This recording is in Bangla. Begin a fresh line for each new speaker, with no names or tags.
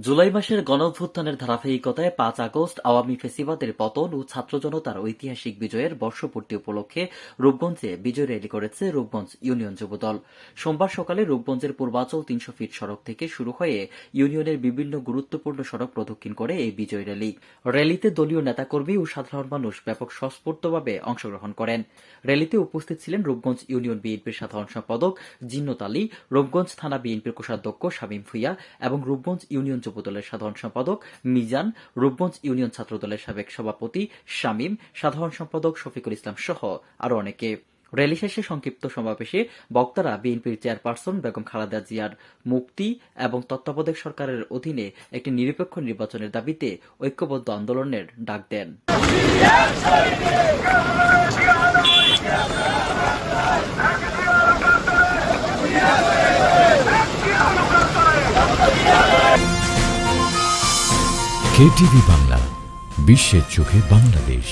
জুলাই মাসের গণঅভ্যুত্থানের ধারাবাহিকতায় ৫ আগস্ট আওয়ামী ফ্যাসিবাদের পতন ও ছাত্র জনতার ঐতিহাসিক বিজয়ের বর্ষপূর্তি উপলক্ষে রূপগঞ্জে বিজয় র্যালি করেছে রূপগঞ্জ ইউনিয়ন যুবদল। সোমবার সকালে রূপগঞ্জের পূর্বাচল ৩০০ ফিট সড়ক থেকে শুরু হয়ে ইউনিয়নের বিভিন্ন গুরুত্বপূর্ণ সড়ক প্রদক্ষিণ করে এই বিজয় র্যালি। র্যালিতে দলীয় নেতাকর্মী ও সাধারণ মানুষ ব্যাপক স্বতঃস্ফূর্তভাবে অংশগ্রহণ করেন। র্যালিতে উপস্থিত ছিলেন রূপগঞ্জ ইউনিয়ন বিএনপির সাধারণ সম্পাদক জিন্নত আলী, রূপগঞ্জ থানা বিএনপির কোষাধ্যক্ষ শামীম ভূঁইয়া এবং রূপগঞ্জ ইউনিয়ন যুবদলের সাধারণ সম্পাদক মিজান, রূপগঞ্জ ইউনিয়ন ছাত্রদলের সাবেক সভাপতি শামীম, সাধারণ সম্পাদক শফিকুল ইসলাম সহ আরো অনেকে। র্যালি শেষে সংক্ষিপ্ত সমাবেশে বক্তারা বিএনপির চেয়ারপারসন বেগম খালেদা জিয়ার মুক্তি এবং তত্ত্বাবধায়ক সরকারের অধীনে একটি নিরপেক্ষ নির্বাচনের দাবিতে ঐক্যবদ্ধ আন্দোলনের ডাক দেন।
KTV বাংলা, বিশ্বের চোখে বাংলাদেশ।